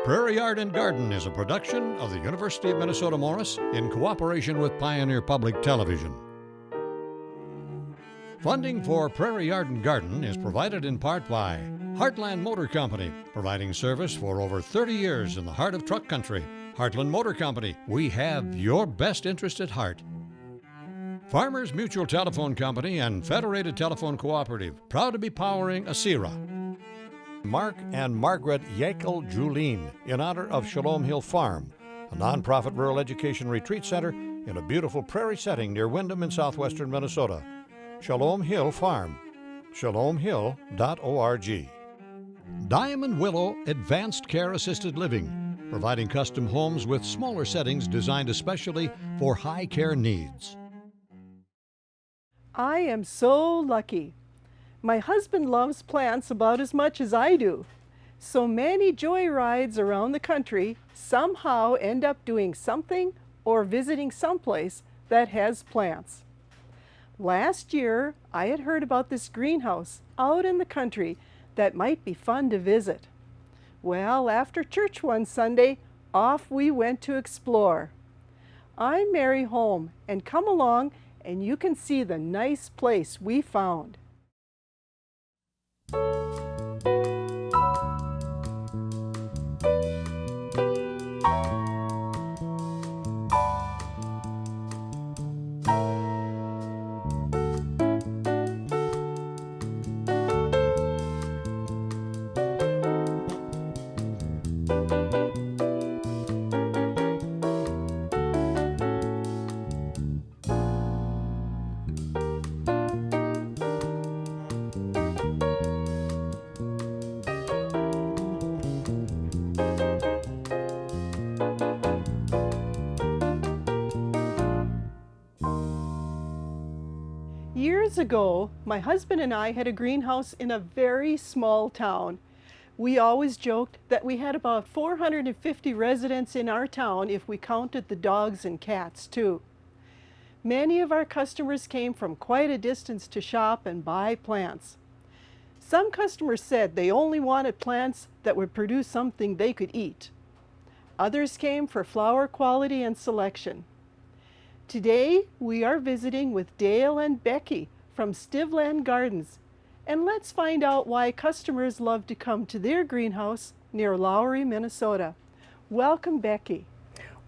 Prairie Yard and Garden is a production of the University of Minnesota Morris in cooperation with Pioneer Public Television. Funding for Prairie Yard and Garden is provided in part by Heartland Motor Company, providing service for over 30 years in the heart of truck country. Heartland Motor Company, we have your best interest at heart. Farmers Mutual Telephone Company and Federated Telephone Cooperative, proud to be powering ASERA. Mark and Margaret Yakel-Julien, in honor of Shalom Hill Farm, a nonprofit rural education retreat center in a beautiful prairie setting near Windham in southwestern Minnesota. Shalom Hill Farm, shalomhill.org. Diamond Willow Advanced Care Assisted Living, providing custom homes with smaller settings designed especially for high care needs. I am so lucky. My husband loves plants about as much as I do. So many joyrides around the country somehow end up doing something or visiting someplace that has plants. Last year, I had heard about this greenhouse out in the country that might be fun to visit. Well, after church one Sunday, off we went to explore. I'm Mary Holm, and come along and you can see the nice place we found. Years ago, my husband and I had a greenhouse in a very small town. We always joked that we had about 450 residents in our town if we counted the dogs and cats too. Many of our customers came from quite a distance to shop and buy plants. Some customers said they only wanted plants that would produce something they could eat. Others came for flower quality and selection. Today, we are visiting with Dale and Becky from Stivland Gardens, and let's find out why customers love to come to their greenhouse near Lowry, Minnesota. Welcome, Becky.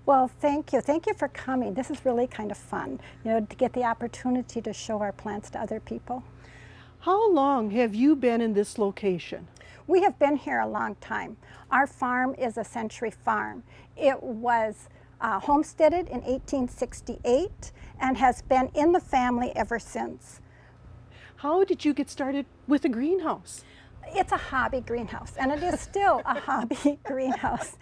Well, thank you. Thank you for coming. This is really kind of fun, to get the opportunity to show our plants to other people. How long have you been in this location? We have been here a long time. Our farm is a century farm. It was homesteaded in 1868 and has been in the family ever since. How did you get started with a greenhouse? It's a hobby greenhouse, and it is still a hobby greenhouse.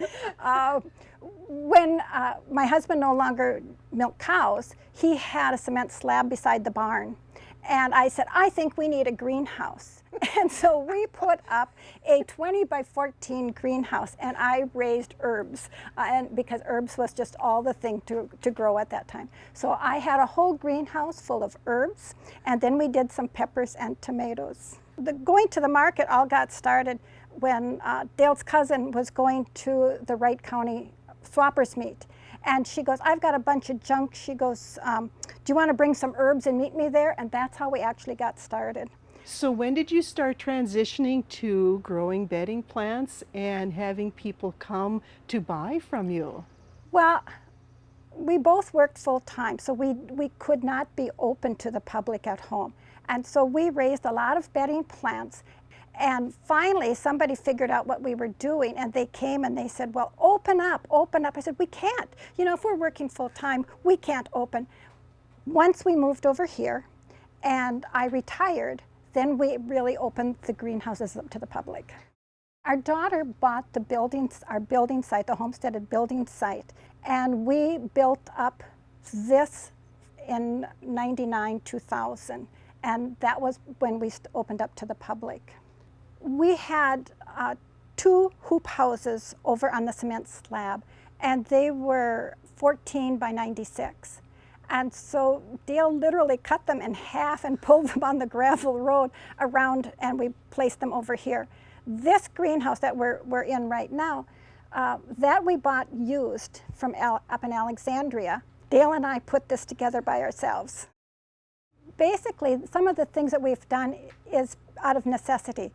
When my husband no longer milked cows, he had a cement slab beside the barn. And I said, I think we need a greenhouse. And so we put up a 20 by 14 greenhouse, and I raised herbs, and because herbs was just all the thing to grow at that time. So I had a whole greenhouse full of herbs, and then we did some peppers and tomatoes. Going to the market all got started when Dale's cousin was going to the Wright County Swappers meet. And she goes, I've got a bunch of junk. She goes, do you want to bring some herbs and meet me there? And that's how we actually got started. So when did you start transitioning to growing bedding plants and having people come to buy from you? Well, we both worked full time, so we could not be open to the public at home. And so we raised a lot of bedding plants. And finally, somebody figured out what we were doing, and they came and they said, well, open up, open up. I said, we can't. If we're working full time, we can't open. Once we moved over here and I retired, then we really opened the greenhouses up to the public. Our daughter bought the buildings, our building site, the homesteaded building site, and we built up this in 99, 2000. And that was when we opened up to the public. We had 2 hoop houses over on the cement slab, and they were 14 by 96. And so Dale literally cut them in half and pulled them on the gravel road around, and we placed them over here. This greenhouse that we're in right now, That we bought used from up in Alexandria. Dale and I put this together by ourselves. Basically, some of the things that we've done is out of necessity.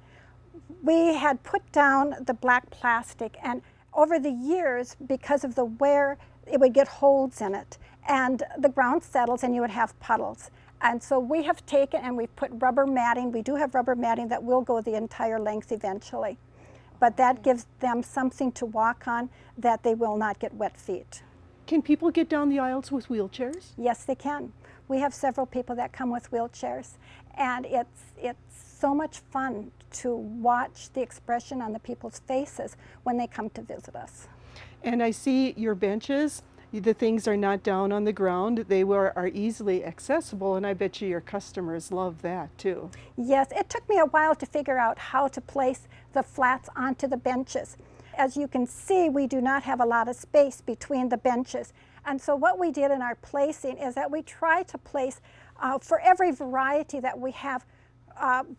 We had put down the black plastic, and over the years, because of the wear, it would get holes in it, and the ground settles and you would have puddles. And so we have taken and we've put rubber matting. We do have rubber matting that will go the entire length eventually. But that gives them something to walk on that they will not get wet feet. Can people get down the aisles with wheelchairs? Yes, they can. We have several people that come with wheelchairs, and it's so much fun to watch the expression on the people's faces when they come to visit us. And I see your benches. The things are not down on the ground. They are easily accessible, and I bet you your customers love that too. Yes, it took me a while to figure out how to place the flats onto the benches. As you can see, we do not have a lot of space between the benches. And so what we did in our placing is that we try to place, for every variety that we have,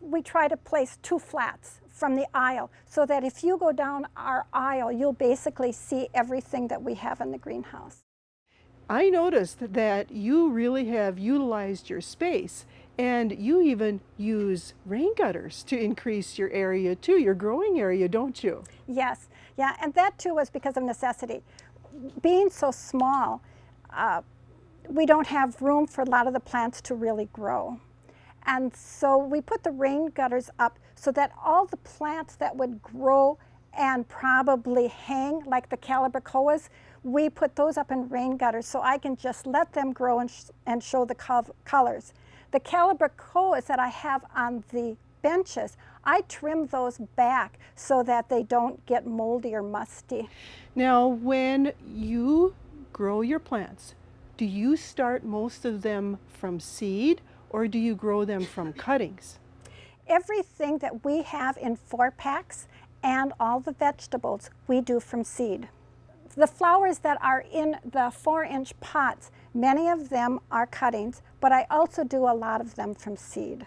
we try to place 2 flats from the aisle, so that if you go down our aisle, you'll basically see everything that we have in the greenhouse. I noticed that you really have utilized your space, and you even use rain gutters to increase your area too, your growing area, don't you? Yes, yeah, and that too was because of necessity. Being so small, we don't have room for a lot of the plants to really grow. And so we put the rain gutters up so that all the plants that would grow and probably hang, like the calibrachoas, we put those up in rain gutters so I can just let them grow and show the colors. The calibrachoas that I have on the benches, I trim those back so that they don't get moldy or musty. Now, when you grow your plants, do you start most of them from seed, or do you grow them from cuttings? Everything that we have in 4-packs and all the vegetables we do from seed. The flowers that are in the 4-inch pots, many of them are cuttings, but I also do a lot of them from seed.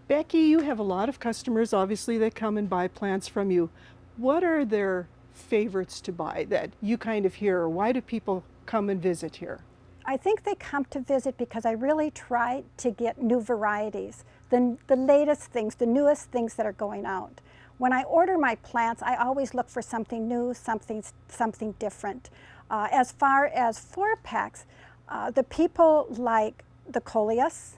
Becky, you have a lot of customers obviously that come and buy plants from you. What are their favorites to buy that you kind of hear, or why do people come and visit here? I think they come to visit because I really try to get new varieties, the latest things, the newest things that are going out. When I order my plants, I always look for something new, something different. As far as 4-packs, the people like the coleus,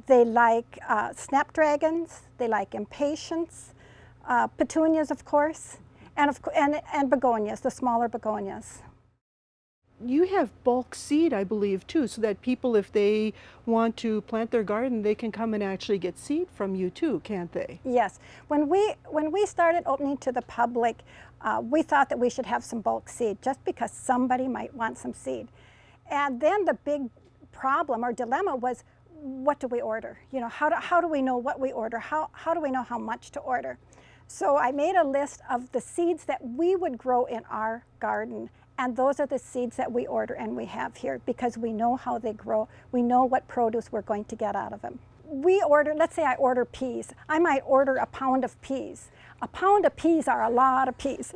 they like snapdragons, they like impatiens, petunias, of course, and begonias, the smaller begonias. You have bulk seed, I believe, too, so that people, if they want to plant their garden, they can come and actually get seed from you too, can't they? Yes. When we started opening to the public, we thought that we should have some bulk seed just because somebody might want some seed. And then the big problem or dilemma was, what do we order? You know, how do we know what we order? How do we know how much to order? So I made a list of the seeds that we would grow in our garden. And those are the seeds that we order and we have here because we know how they grow. We know what produce we're going to get out of them. We order, let's say I order peas. I might order a pound of peas. A pound of peas are a lot of peas.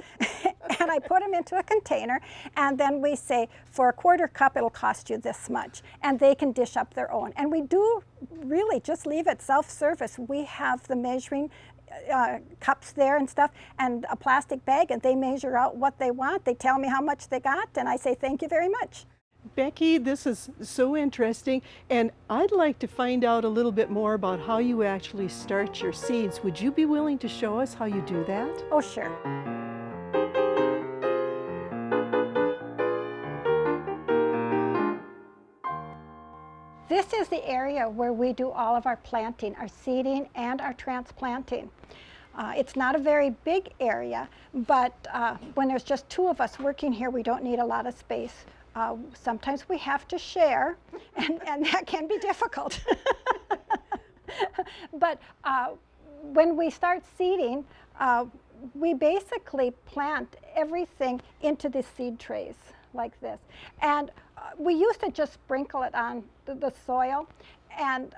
And I put them into a container, and then we say, for a 1/4 cup, it'll cost you this much. And they can dish up their own. And we do really just leave it self-service. We have the measuring cups there and stuff, and a plastic bag, and they measure out what they want. They tell me how much they got, and I say thank you very much. Becky, this is so interesting, and I'd like to find out a little bit more about how you actually start your seeds. Would you be willing to show us how you do that? Oh, sure. This is the area where we do all of our planting, our seeding, and our transplanting. It's not a very big area, but when there's just 2 of us working here, we don't need a lot of space. Sometimes we have to share, and that can be difficult. But when we start seeding, we basically plant everything into the seed trays like this. And we used to just sprinkle it on the soil, and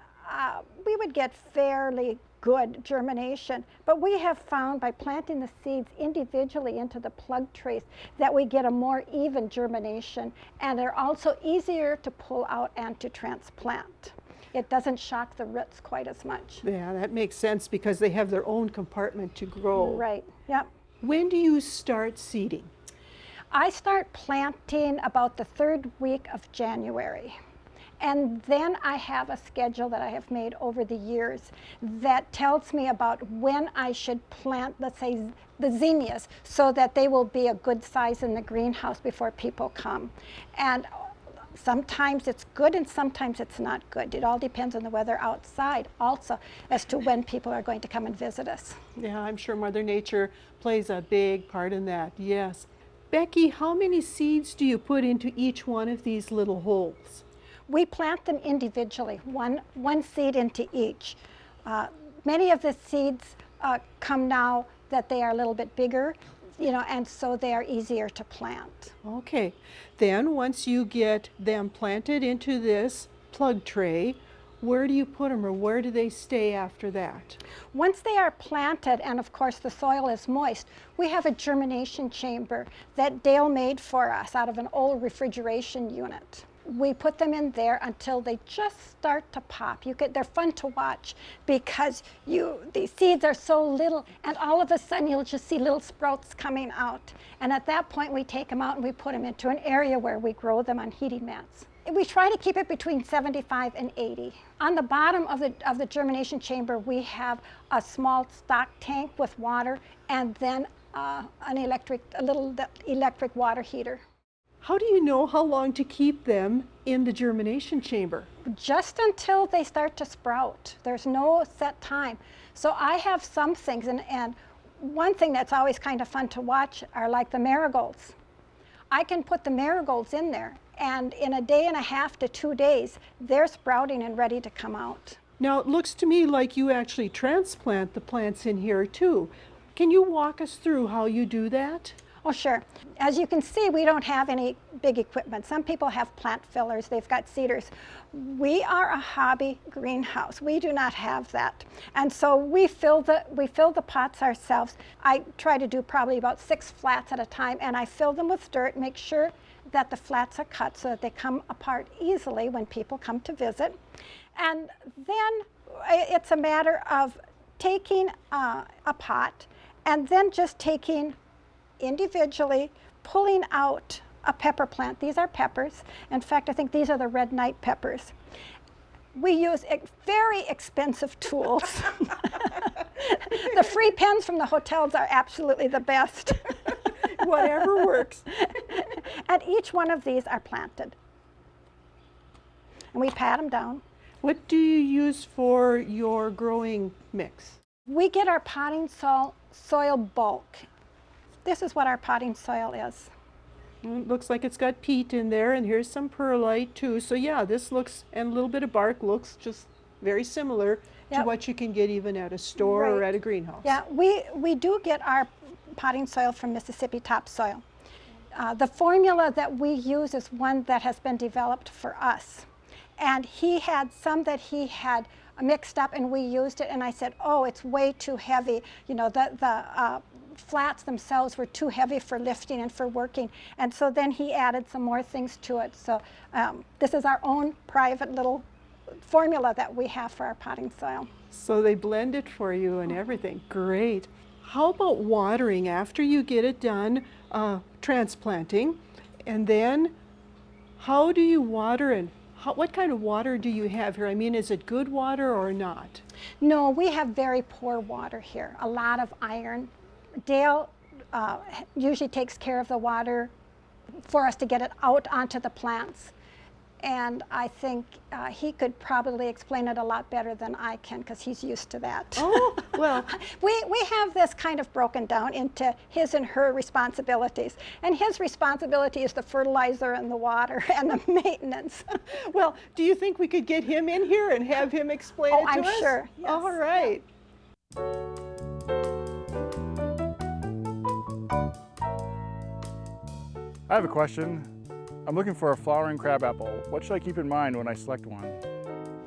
we would get fairly good germination, but we have found by planting the seeds individually into the plug trays that we get a more even germination, and they're also easier to pull out and to transplant. It doesn't shock the roots quite as much. Yeah, that makes sense because they have their own compartment to grow. Right, yep. When do you start seeding? I start planting about the 3rd week of January. And then I have a schedule that I have made over the years that tells me about when I should plant, let's say, the zinnias, so that they will be a good size in the greenhouse before people come. And sometimes it's good and sometimes it's not good. It all depends on the weather outside also as to when people are going to come and visit us. Yeah, I'm sure Mother Nature plays a big part in that, yes. Becky, how many seeds do you put into each one of these little holes? We plant them individually, one seed into each. Many of the seeds come now that they are a little bit bigger, and so they are easier to plant. Okay, then once you get them planted into this plug tray, where do you put them or where do they stay after that? Once they are planted, and of course the soil is moist, we have a germination chamber that Dale made for us out of an old refrigeration unit. We put them in there until they just start to pop. They're fun to watch because these seeds are so little, and all of a sudden you'll just see little sprouts coming out. And at that point we take them out and we put them into an area where we grow them on heating mats. We try to keep it between 75 and 80. On the bottom of the germination chamber we have a small stock tank with water and then a little electric water heater. How do you know how long to keep them in the germination chamber? Just until they start to sprout. There's no set time. So I have some things, and one thing that's always kind of fun to watch are like the marigolds. I can put the marigolds in there, and in a day and a half to 2 days, they're sprouting and ready to come out. Now it looks to me like you actually transplant the plants in here too. Can you walk us through how you do that? Oh, sure. As you can see, we don't have any big equipment. Some people have plant fillers, they've got seeders. We are a hobby greenhouse. We do not have that. And so we fill the pots ourselves. I try to do probably about 6 flats at a time, and I fill them with dirt, make sure that the flats are cut so that they come apart easily when people come to visit. And then it's a matter of taking a pot and then just taking individually, pulling out a pepper plant. These are peppers. In fact, I think these are the red night peppers. We use very expensive tools. The free pens from the hotels are absolutely the best. Whatever works. And each one of these are planted. And we pat them down. What do you use for your growing mix? We get our potting soil bulk. This is what our potting soil is. It looks like it's got peat in there, and here's some perlite too. So yeah, this looks, and a little bit of bark, looks just very similar to what you can get even at a store or at a greenhouse. Yeah, we do get our potting soil from Mississippi topsoil. The formula that we use is one that has been developed for us. And he had some that he had mixed up and we used it, and I said, oh, it's way too heavy. The flats themselves were too heavy for lifting and for working, and so then he added some more things to it. So this is our own private little formula that we have for our potting soil. So they blend it for you and everything. Great. How about watering after you get it done transplanting, and then how do you water, and what kind of water do you have here? I mean, is it good water or not? No, we have very poor water here, a lot of iron. Dale usually takes care of the water for us to get it out onto the plants. And I think he could probably explain it a lot better than I can because he's used to that. Oh, well. we have this kind of broken down into his and her responsibilities. And his responsibility is the fertilizer and the water and the maintenance. Well, do you think we could get him in here and have him explain it to I'm us? sure. Yes. All right. I have a question. I'm looking for a flowering crabapple. What should I keep in mind when I select one?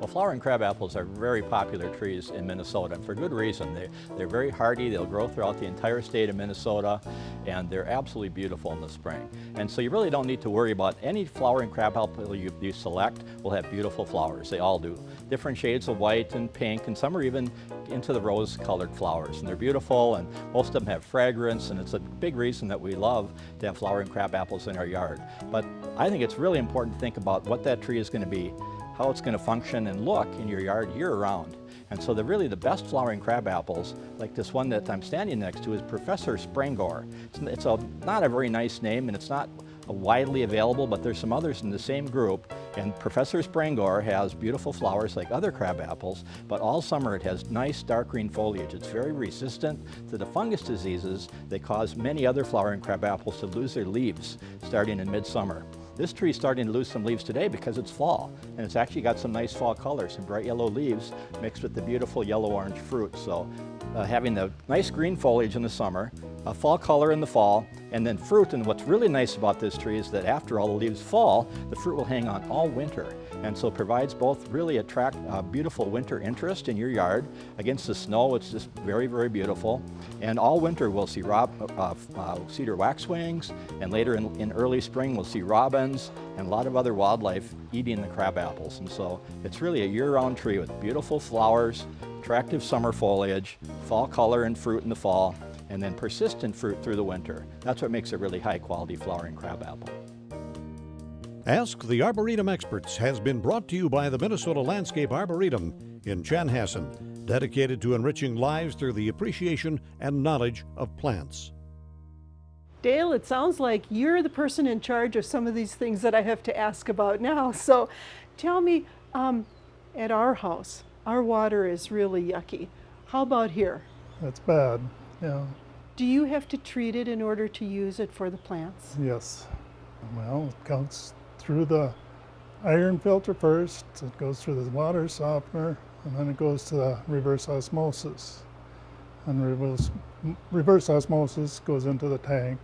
Well, flowering crab apples are very popular trees in Minnesota, and for good reason. They're very hardy, they'll grow throughout the entire state of Minnesota, and they're absolutely beautiful in the spring. And so you really don't need to worry about any flowering crab apple you select will have beautiful flowers. They all do. Different shades of white and pink, and some are even into the rose-colored flowers. And they're beautiful, and most of them have fragrance, and it's a big reason that we love to have flowering crab apples in our yard. But I think it's really important to think about what that tree is going to be, how it's going to function and look in your yard year-round. And so really the best flowering crab apples, like this one that I'm standing next to, is Professor Sprangor. It's not a very nice name, and it's not widely available, but there's some others in the same group. And Professor Sprangor has beautiful flowers like other crab apples, but all summer it has nice dark green foliage. It's very resistant to the fungus diseases that cause many other flowering crab apples to lose their leaves starting in midsummer. This tree is starting to lose some leaves today because it's fall, and it's actually got some nice fall colors, some bright yellow leaves mixed with the beautiful yellow-orange fruit. So having the nice green foliage in the summer, a fall color in the fall, and then fruit. And what's really nice about this tree is that after all the leaves fall, the fruit will hang on all winter. And so it provides both really attract beautiful winter interest in your yard. Against the snow, it's just very, very beautiful. And all winter we'll see cedar waxwings, and later in early spring we'll see robins and a lot of other wildlife eating the crab apples. And so it's really a year-round tree with beautiful flowers, attractive summer foliage, fall color and fruit in the fall, and then persistent fruit through the winter. That's what makes a really high-quality flowering crab apple. Ask the Arboretum Experts has been brought to you by the Minnesota Landscape Arboretum in Chanhassen, dedicated to enriching lives through the appreciation and knowledge of plants. Dale, it sounds like you're the person in charge of some of these things that I have to ask about now. So tell me, at our house, our water is really yucky. How about here? That's bad, yeah. Do you have to treat it in order to use it for the plants? Yes. Well, it comes through the iron filter first, it goes through the water softener, and then it goes to the reverse osmosis. And reverse osmosis goes into the tank.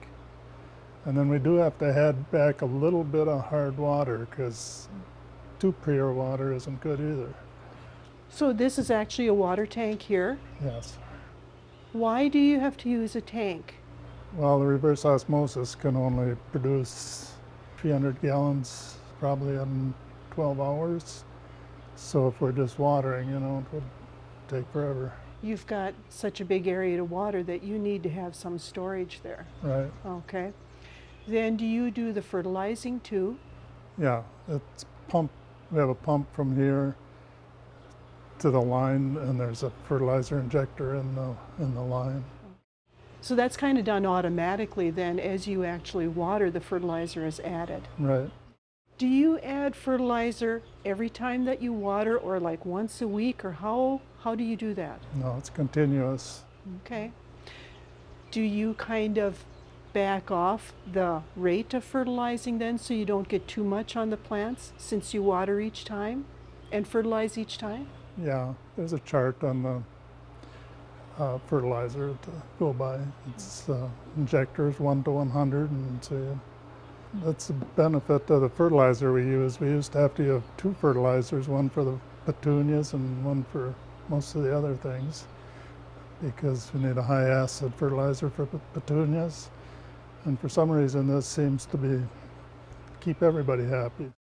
And then we do have to add back a little bit of hard water, because too pure water isn't good either. So this is actually a water tank here. Yes. Why do you have to use a tank? Well, the reverse osmosis can only produce 300 gallons probably in 12 hours. So if we're just watering, it would take forever. You've got such a big area to water that you need to have some storage there. Right. Okay. Then do you do the fertilizing too? Yeah, it's pumped. We have a pump from here to the line, and there's a fertilizer injector in the line. So that's kind of done automatically then. As you actually water, the fertilizer is added. Right. Do you add fertilizer every time that you water, or like once a week, or how do you do that? No, it's continuous. Okay. Do you kind of back off the rate of fertilizing then, so you don't get too much on the plants, since you water each time and fertilize each time? Yeah, there's a chart on the fertilizer to go by. It's injectors 1 to 100, and so that's the benefit of the fertilizer we use. We used to have to have 2 fertilizers, one for the petunias and one for most of the other things, because we need a high acid fertilizer for petunias. And for some reason, this seems to keep everybody happy.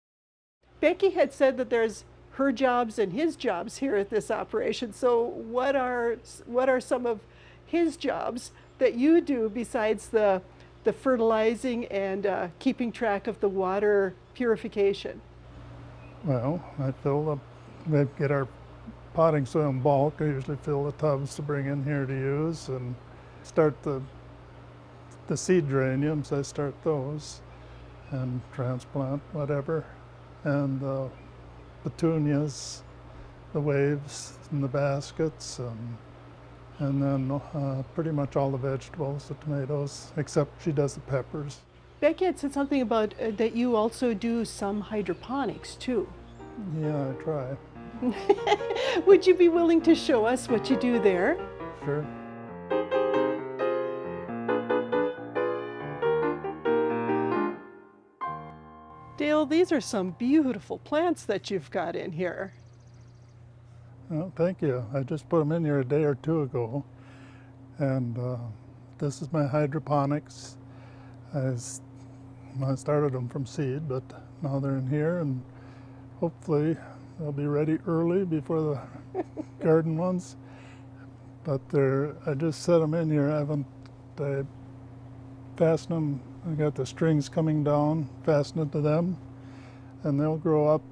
Becky had said that there's her jobs and his jobs here at this operation. So what are some of his jobs that you do besides the fertilizing and keeping track of the water purification? Well, we get our potting soil in bulk. I usually fill the tubs to bring in here to use, and start the seed geraniums. I start those and transplant whatever, and the petunias, the waves, and the baskets, and then pretty much all the vegetables, the tomatoes, except she does the peppers. Becky had said something about that you also do some hydroponics too. Yeah, I try. Would you be willing to show us what you do there? Sure. Dale, these are some beautiful plants that you've got in here. Well, thank you. I just put them in here a day or two ago. And this is my hydroponics. I started them from seed, but now they're in here, and hopefully they'll be ready early before the garden ones. But I just set them in here. I fasten them. I got the strings coming down, fasten it to them, and they'll grow up.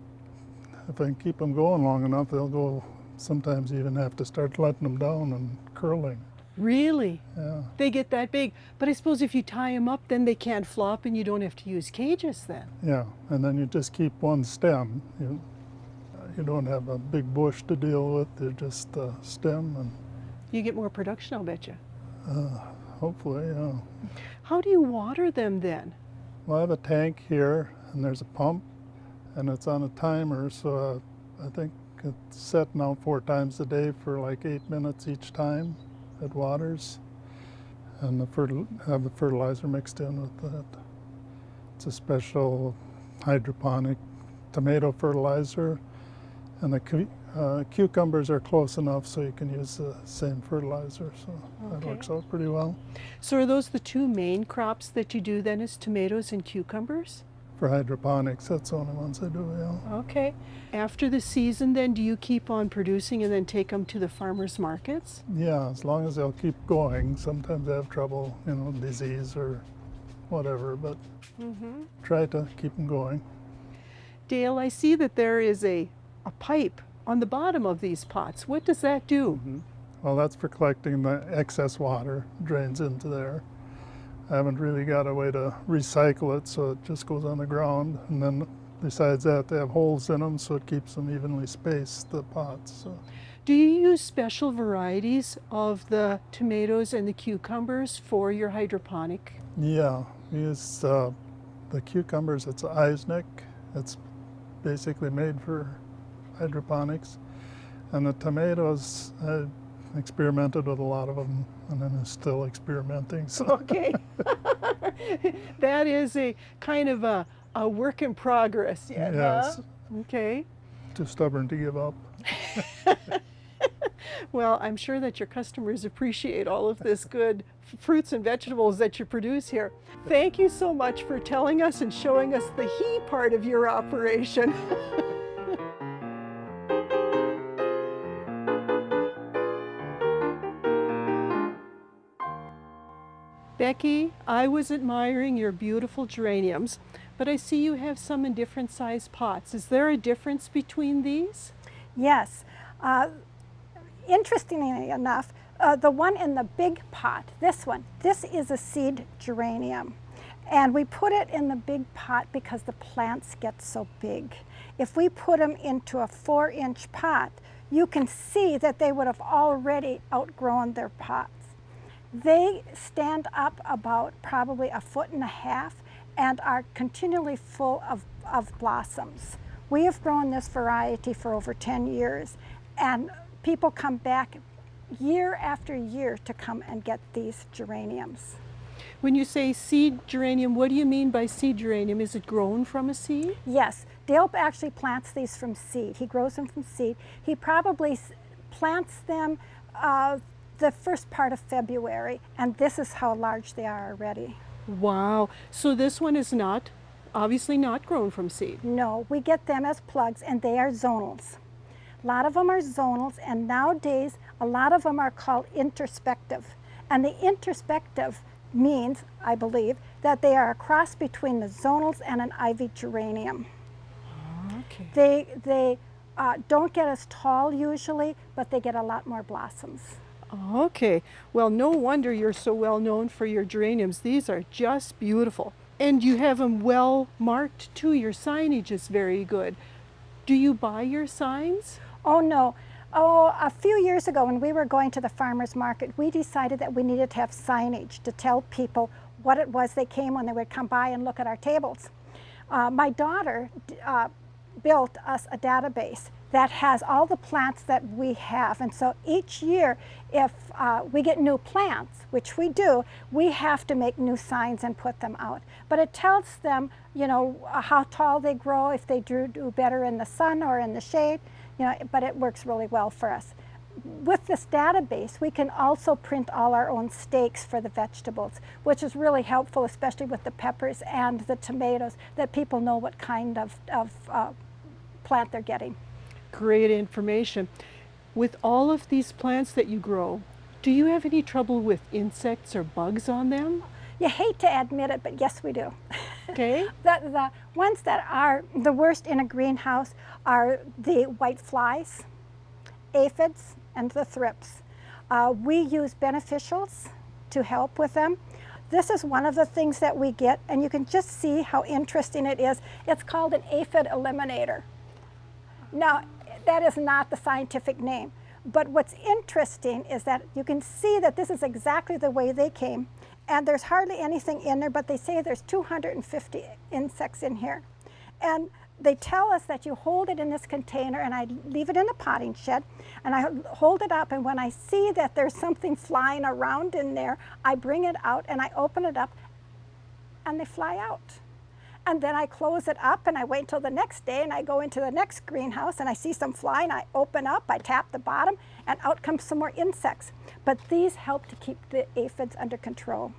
If I can keep them going long enough, they'll go. Sometimes even have to start letting them down and curling. Really? Yeah. They get that big. But I suppose if you tie them up, then they can't flop and you don't have to use cages then. Yeah, and then you just keep one stem. You don't have a big bush to deal with. They're just a stem, and You get more production, I'll bet you. hopefully, yeah. How do you water them then? Well, I have a tank here, and there's a pump, and it's on a timer, so I think it's set now 4 times a day for like 8 minutes each time it waters, and have the fertilizer mixed in with that. It's a special hydroponic tomato fertilizer, and the cucumbers are close enough so you can use the same fertilizer, so that Okay. works out pretty well. So are those the 2 main crops that you do then, is tomatoes and cucumbers? For hydroponics, that's the only ones I do, yeah. Okay. After the season then, do you keep on producing and then take them to the farmers markets? Yeah, as long as they'll keep going. Sometimes I have trouble, disease or whatever, but try to keep them going. Dale, I see that there is a pipe on the bottom of these pots. What does that do? Well, that's for collecting the excess water, drains into there. I haven't really got a way to recycle it, so it just goes on the ground. And then besides that, they have holes in them, so it keeps them evenly spaced, the pots. So. Do you use special varieties of the tomatoes and the cucumbers for your hydroponic? Yeah, we use the cucumbers, it's Eisnick. It's basically made for hydroponics. And the tomatoes, I experimented with a lot of them, and then I'm still experimenting. So. Okay. That is a kind of a work in progress yet, Yes. huh? Okay. Too stubborn to give up. Well, I'm sure that your customers appreciate all of this good fruits and vegetables that you produce here. Thank you so much for telling us and showing us the he part of your operation. Becky, I was admiring your beautiful geraniums, but I see you have some in different size pots. Is there a difference between these? Yes. Interestingly enough, the one in the big pot, this is a seed geranium. And we put it in the big pot because the plants get so big. If we put them into a 4-inch pot, you can see that they would have already outgrown their pots. They stand up about probably 1.5 feet and are continually full of blossoms. We have grown this variety for over 10 years, and people come back year after year to come and get these geraniums. When you say seed geranium, what do you mean by seed geranium? Is it grown from a seed? Yes, Dale actually plants these from seed. He grows them from seed. He probably plants them the first part of February, and this is how large they are already. Wow. So this one is obviously not grown from seed. No, we get them as plugs, and they are zonals. A lot of them are zonals, and nowadays a lot of them are called introspective. And the introspective means, I believe, that they are a cross between the zonals and an ivy geranium. Okay. They don't get as tall usually, but they get a lot more blossoms. Okay. Well, no wonder you're so well known for your geraniums. These are just beautiful. And you have them well marked too. Your signage is very good. Do you buy your signs? Oh no. Oh, a few years ago when we were going to the farmer's market, we decided that we needed to have signage to tell people what it was they came when they would come by and look at our tables. My daughter built us a database that has all the plants that we have, and so each year if we get new plants, which we do, we have to make new signs and put them out. But it tells them, how tall they grow, if they do better in the sun or in the shade. You know, but it works really well for us. With this database, we can also print all our own stakes for the vegetables, which is really helpful, especially with the peppers and the tomatoes, that people know what kind of plant they're getting. Great information. With all of these plants that you grow, do you have any trouble with insects or bugs on them? You hate to admit it, but yes, we do. Okay. The ones that are the worst in a greenhouse are the white flies, aphids, and the thrips. We use beneficials to help with them. This is one of the things that we get, and you can just see how interesting it is. It's called an aphid eliminator. Now, that is not the scientific name, but what's interesting is that you can see that this is exactly the way they came, and there's hardly anything in there, but they say there's 250 insects in here. And they tell us that you hold it in this container, and I leave it in the potting shed, and I hold it up, and when I see that there's something flying around in there, I bring it out and I open it up, and they fly out. And then I close it up, and I wait till the next day, and I go into the next greenhouse, and I see some flying, I open up, I tap the bottom, and out comes some more insects. But these help to keep the aphids under control.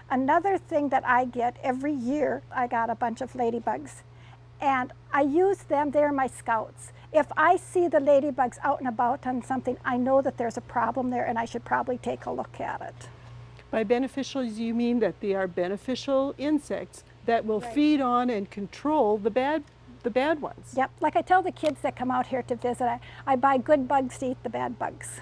Another thing that I get every year, I got a bunch of ladybugs. And I use them, they're my scouts. If I see the ladybugs out and about on something, I know that there's a problem there and I should probably take a look at it. By beneficials, you mean that they are beneficial insects that will feed on and control the bad ones. Yep, like I tell the kids that come out here to visit, I buy good bugs to eat the bad bugs.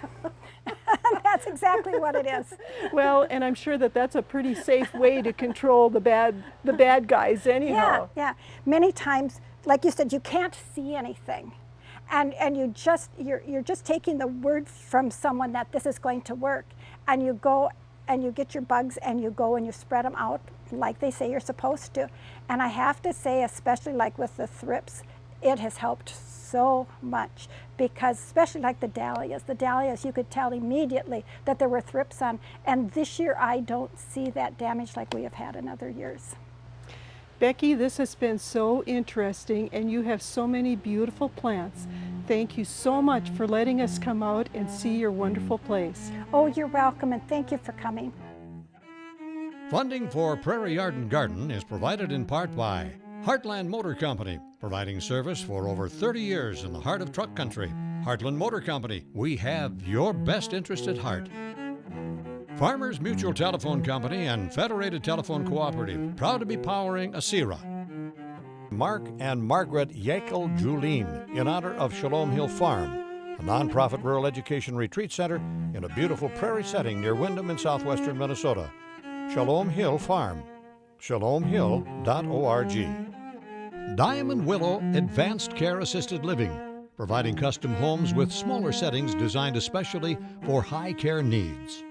That's exactly what it is. Well, and I'm sure that that's a pretty safe way to control the bad guys anyhow. Yeah. Many times, like you said, you can't see anything. And you're just taking the word from someone that this is going to work. And you go and you get your bugs and you go and you spread them out like they say you're supposed to. And I have to say, especially like with the thrips, it has helped so much, because especially like the dahlias, you could tell immediately that there were thrips on. And this year I don't see that damage like we have had in other years. Becky, this has been so interesting, and you have so many beautiful plants. Thank you so much for letting us come out and see your wonderful place. Oh, you're welcome, and thank you for coming. Funding for Prairie Yard and Garden is provided in part by Heartland Motor Company, providing service for over 30 years in the heart of truck country. Heartland Motor Company, we have your best interest at heart. Farmers Mutual Telephone Company and Federated Telephone Cooperative, proud to be powering ASIRA. Mark and Margaret Yakel Julien, in honor of Shalom Hill Farm, a nonprofit rural education retreat center in a beautiful prairie setting near Windham in southwestern Minnesota. Shalom Hill Farm, shalomhill.org. Diamond Willow Advanced Care Assisted Living, providing custom homes with smaller settings designed especially for high care needs.